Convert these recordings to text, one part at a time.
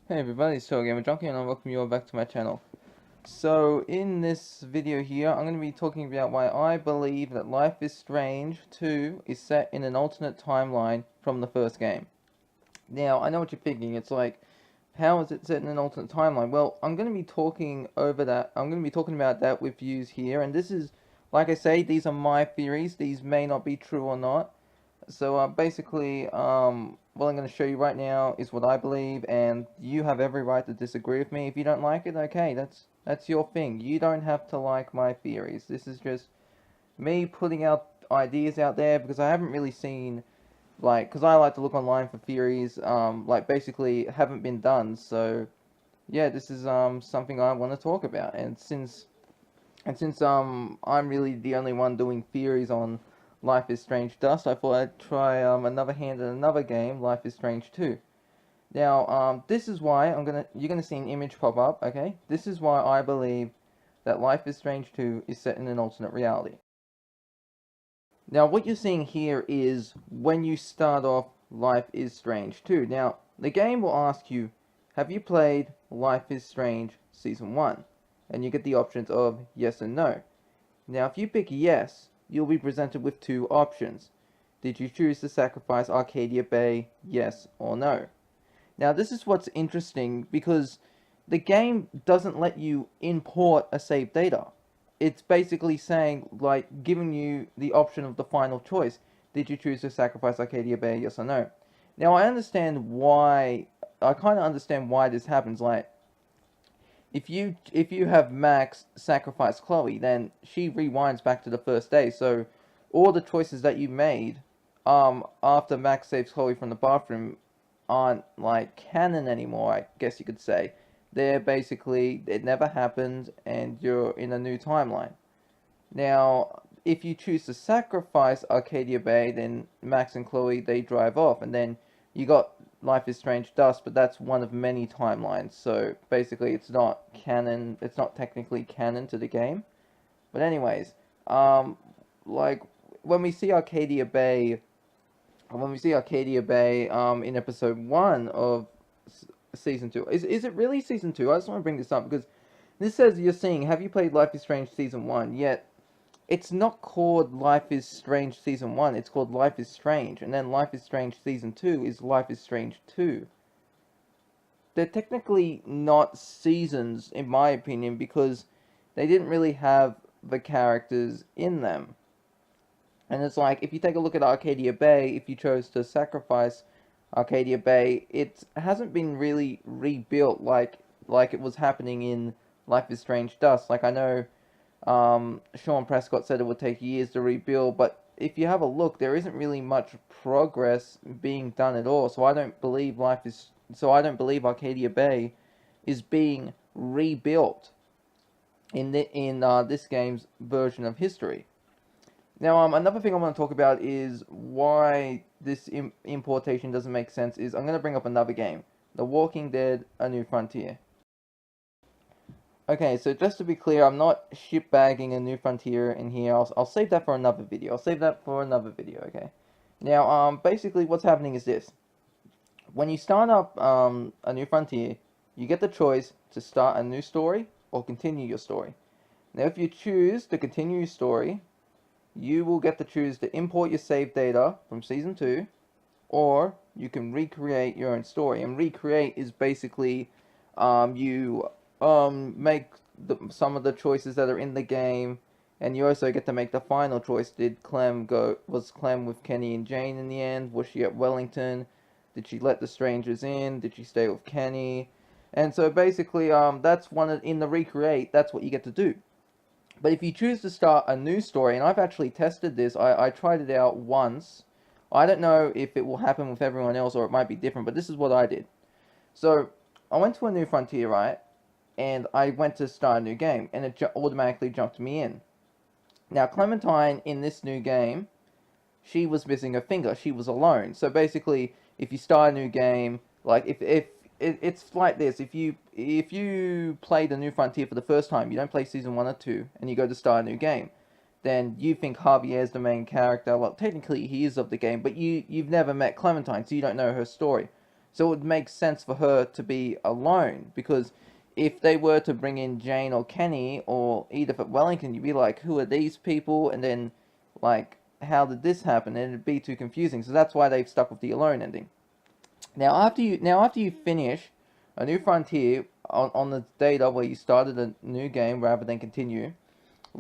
Hey everybody, it's TotalGamerJunkie and I welcome you all back to my channel. So in this video here, I'm going to be talking about why I believe that Life is Strange 2 is set in an alternate timeline from the first game. Now, I know what you're thinking, it's like, how is it set in an alternate timeline? Well, I'm going to be talking over that, I'm going to be talking about that with views here, and this is, like I say, these are my theories, these may not be true or not. So basically, what I'm going to show you right now is what I believe, and you have every right to disagree with me. If you don't like it, okay, that's your thing. You don't have to like my theories. This is just me putting out ideas out there because I haven't really seen, like, because I like to look online for theories, like basically haven't been done. So yeah, this is something I want to talk about, and since I'm really the only one doing theories on Life is Strange Dust, I thought I'd try another hand at another game, Life is Strange 2. Now, this is why you're gonna see an image pop up, okay? This is why I believe that Life is Strange 2 is set in an alternate reality. Now, what you're seeing here is when you start off Life is Strange 2. Now, the game will ask you, have you played Life is Strange Season 1? And you get the options of yes and no. Now, if you pick yes, you'll be presented with two options. Did you choose to sacrifice Arcadia Bay, yes or no? Now, this is what's interesting because the game doesn't let you import a saved data. It's basically saying, like, giving you the option of the final choice. Did you choose to sacrifice Arcadia Bay, yes or no? Now, I understand why, I kind of understand why this happens. Like, if you have Max sacrifice Chloe, then she rewinds back to the first day. So all the choices that you made after Max saves Chloe from the bathroom aren't like canon anymore, I guess you could say. They're basically, it never happened and you're in a new timeline. Now, if you choose to sacrifice Arcadia Bay, then Max and Chloe, they drive off, and then you got Life is Strange Dust, but that's one of many timelines, so basically it's not canon, it's not technically canon to the game. But anyways, like, when we see Arcadia Bay, in episode 1 of season 2, is it really season 2? I just want to bring this up, because this says you're seeing, have you played Life is Strange Season 1? Yet, it's not called Life is Strange Season 1, it's called Life is Strange, and then Life is Strange Season 2 is Life is Strange 2. They're technically not seasons, in my opinion, because they didn't really have the characters in them. And it's like, if you take a look at Arcadia Bay, if you chose to sacrifice Arcadia Bay, it hasn't been really rebuilt like it was happening in Life is Strange Dust. Like, I know Sean Prescott said it would take years to rebuild, but if you have a look, there isn't really much progress being done at all. So I don't believe Arcadia Bay is being rebuilt in this game's version of history. Now, another thing I want to talk about is why this importation doesn't make sense. Is I'm going to bring up another game, The Walking Dead: A New Frontier. Okay, so just to be clear, I'm not shipbagging A New Frontier in here. I'll save that for another video. Okay? Now, basically what's happening is this. When you start up A New Frontier, you get the choice to start a new story or continue your story. Now, if you choose to continue your story, you will get to choose to import your save data from Season 2, or you can recreate your own story. And recreate is basically you make some of the choices that are in the game, and you also get to make the final choice. Was Clem with Kenny and Jane in the end? Was she at Wellington? Did she let the strangers in? Did she stay with Kenny? And so basically, that's in the recreate, that's what you get to do. But if you choose to start a new story, and I've actually tested this, I tried it out once. I don't know if it will happen with everyone else or it might be different, but this is what I did. So, I went to A New Frontier, right? And I went to start a new game, and it automatically jumped me in. Now, Clementine, in this new game, she was missing a finger. She was alone. So basically, if you start a new game, like, it's like this. If you play The New Frontier for the first time, you don't play Season 1 or 2, and you go to start a new game, then you think Javier's the main character. Well, technically he is of the game, but you've never met Clementine, so you don't know her story. So it would make sense for her to be alone, because if they were to bring in Jane or Kenny or Edith at Wellington, you'd be like, who are these people? And then, like, how did this happen? And it'd be too confusing. So that's why they've stuck with the alone ending. Now after you finish A New Frontier on the data where you started a new game rather than continue,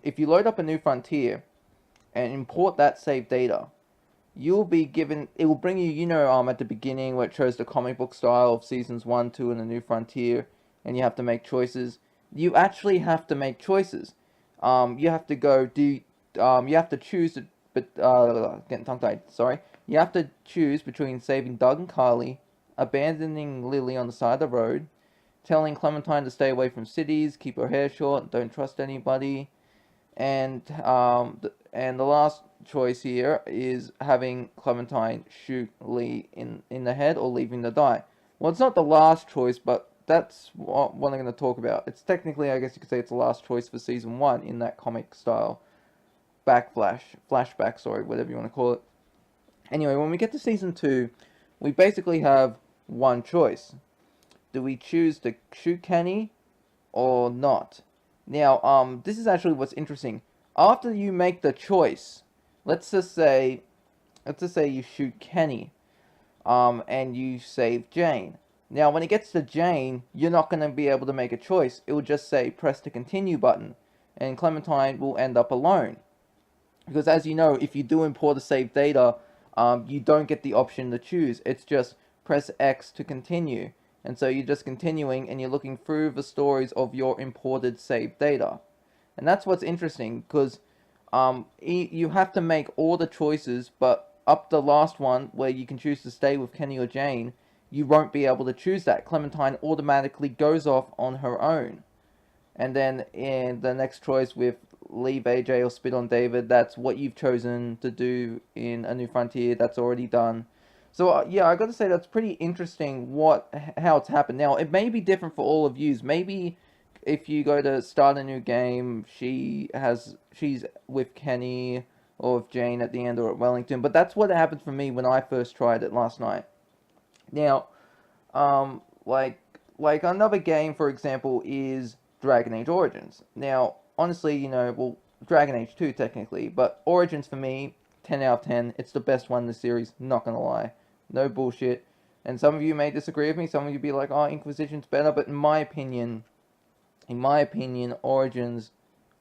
if you load up A New Frontier and import that save data, you'll be given, it will bring you, at the beginning where it shows the comic book style of seasons 1, 2, and A New Frontier, and you have to make choices. You actually have to make choices. You have to go you have to choose, getting tongue-tied, sorry. You have to choose between saving Doug and Carly, abandoning Lily on the side of the road, telling Clementine to stay away from cities, keep her hair short, don't trust anybody, and the last choice here is having Clementine shoot Lee in the head or leaving to die. Well, it's not the last choice, but that's what I'm going to talk about. It's technically, I guess you could say, it's the last choice for season 1 in that comic style flashback, sorry, whatever you want to call it. Anyway, when we get to season 2, we basically have one choice. Do we choose to shoot Kenny or not? Now, this is actually what's interesting. After you make the choice, let's just say you shoot Kenny, and you save Jane. Now, when it gets to Jane, you're not going to be able to make a choice. It will just say, press the continue button, and Clementine will end up alone. Because as you know, if you do import the saved data, you don't get the option to choose. It's just press X to continue. And so you're just continuing, and you're looking through the stories of your imported saved data. And that's what's interesting, because you have to make all the choices, but up the last one, where you can choose to stay with Kenny or Jane, you won't be able to choose that. Clementine automatically goes off on her own. And then in the next choice with leave AJ or spit on David, that's what you've chosen to do in A New Frontier. That's already done. So yeah, I got to say that's pretty interesting how it's happened. Now it may be different for all of yous. Maybe if you go to start a new game, she's with Kenny or with Jane at the end or at Wellington. But that's what happened for me when I first tried it last night. Now, like another game, for example, is Dragon Age Origins. Now, honestly, well, Dragon Age 2 technically, but Origins for me, 10 out of 10. It's the best one in the series, not gonna lie. No bullshit. And some of you may disagree with me, some of you be like, oh, Inquisition's better, but in my opinion, Origins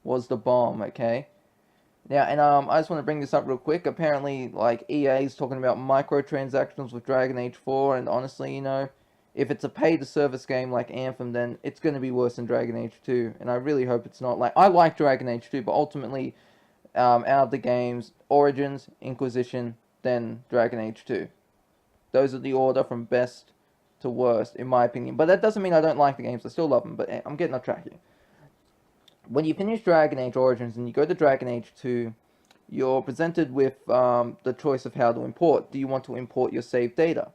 was the bomb, okay? Now, and I just want to bring this up real quick. Apparently, like, EA is talking about microtransactions with Dragon Age 4, and honestly, if it's a pay-to-service game like Anthem, then it's going to be worse than Dragon Age 2, and I really hope it's not. Like, I like Dragon Age 2, but ultimately, out of the games, Origins, Inquisition, then Dragon Age 2. Those are the order from best to worst, in my opinion. But that doesn't mean I don't like the games. I still love them, but I'm getting off track here. When you finish Dragon Age Origins and you go to Dragon Age 2, you're presented with the choice of how to import. Do you want to import your saved data?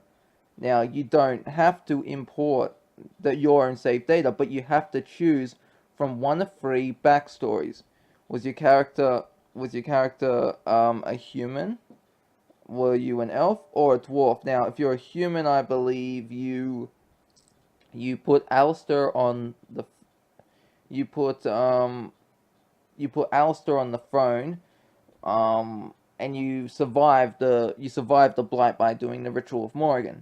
Now, you don't have to import your own saved data, but you have to choose from one of 3 backstories. Was your character a human? Were you an elf or a dwarf? Now, if you're a human, I believe you put Alistair on the Alistair on the throne, and you survived the blight by doing the ritual of Morrigan.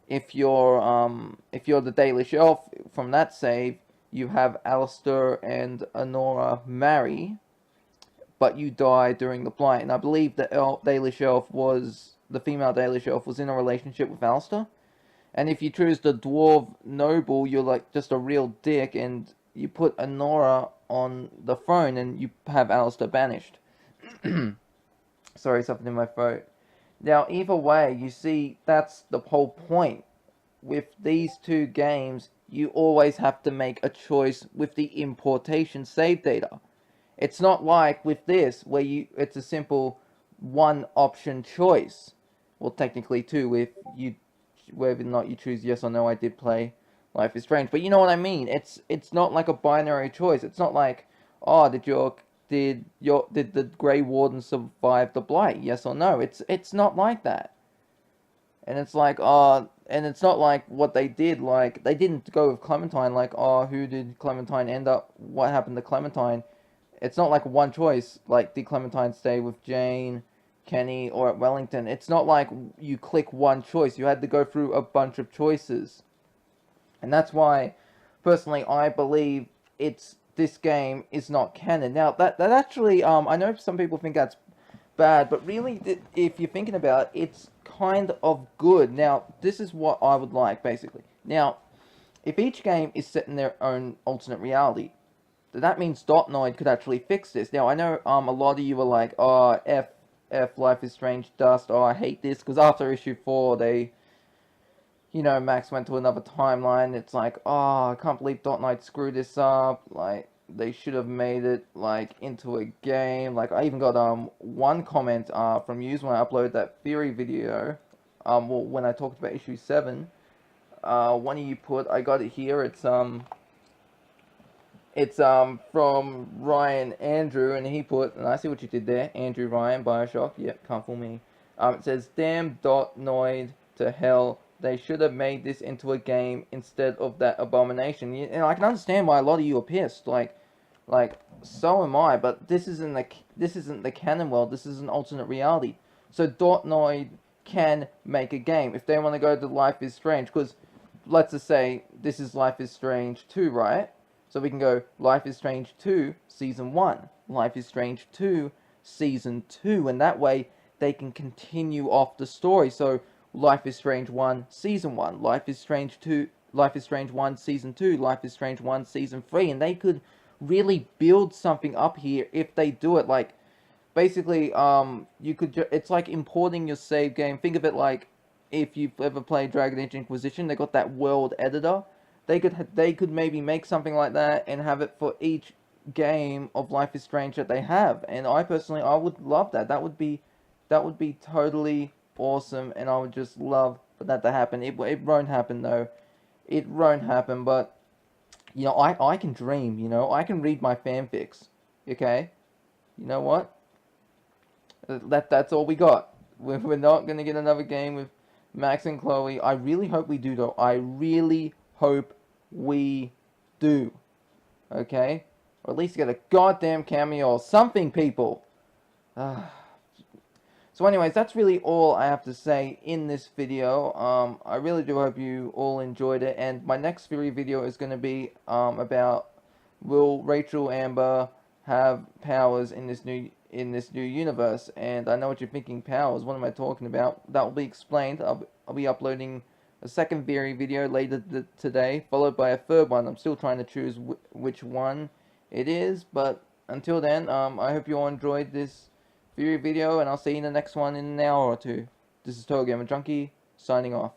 If you're the Dalish elf from that save, you have Alistair and Honora marry, but you die during the blight. And I believe the female Dalish elf was in a relationship with Alistair. And if you choose the dwarf noble, you're like just a real dick, and you put Honora on the throne, and you have Alistair banished. Sorry, something in my throat. Now, either way, you see, that's the whole point. With these 2 games, you always have to make a choice with the importation save data. It's not like with this, where it's a simple one-option choice. Well, technically 2, whether or not you choose yes or no. I did play Life is Strange, but you know what I mean. It's not like a binary choice. It's not like, oh, did the Grey Warden survive the blight? Yes or no? It's not like that. And it's like, oh, and it's not like what they did, like, they didn't go with Clementine, like, oh, who did Clementine end up, what happened to Clementine? It's not like one choice, like, did Clementine stay with Jane, Kenny, or at Wellington? It's not like you click one choice, you had to go through a bunch of choices. And that's why, personally, I believe this game is not canon. Now, that actually, I know some people think that's bad, but really, if you're thinking about it, it's kind of good. Now, this is what I would like, basically. Now, if each game is set in their own alternate reality, that means Dotnoid could actually fix this. Now, I know a lot of you were like, oh, F, Life is Strange, Dust, oh, I hate this, because after issue 4, they, you know, Max went to another timeline. It's like, oh, I can't believe Dotnoid screwed this up, like, they should have made it, like, into a game. Like, I even got, one comment, from you when I uploaded that theory video, well, when I talked about issue 7, one of you put, I got it here, it's from Ryan Andrew, and he put, and I see what you did there, Andrew Ryan, Bioshock, yep, can't fool me. It says, damn Dotnoid to hell, they should have made this into a game instead of that abomination. And I can understand why a lot of you are pissed, like, so am I, but this isn't the canon world, this is an alternate reality. So Dotnoid can make a game, if they want to go to Life is Strange, because, let's just say, this is Life is Strange 2, right? So we can go Life is Strange 2, Season 1. Life is Strange 2, Season 2. And that way, they can continue off the story. So, Life is Strange 1, Season 1. Life is Strange 2, Life is Strange 1, Season 2. Life is Strange 1, Season 3. And they could really build something up here if they do it. Like, basically, you could it's like importing your save game. Think of it like, if you've ever played Dragon Age Inquisition, they got that world editor. They could maybe make something like that and have it for each game of Life is Strange that they have. And I personally, I would love that. That would be totally awesome, and I would just love for that to happen. It won't happen though. It won't happen, but you know, I can dream. You know, I can read my fanfics. Okay, you know what? That's all we got. We're not gonna get another game with Max and Chloe. I really hope we do though. I really hope we do. Okay? Or at least get a goddamn cameo or something, people. So anyways, that's really all I have to say in this video. I really do hope you all enjoyed it. And my next theory video is going to be about, will Rachel Amber have powers in this new universe? And I know what you're thinking, powers. What am I talking about? That will be explained. I'll be uploading a second theory video later today, followed by a third one. I'm still trying to choose which one it is, but until then, I hope you all enjoyed this theory video, and I'll see you in the next one in an hour or two. This is TotalGamerJunkie, signing off.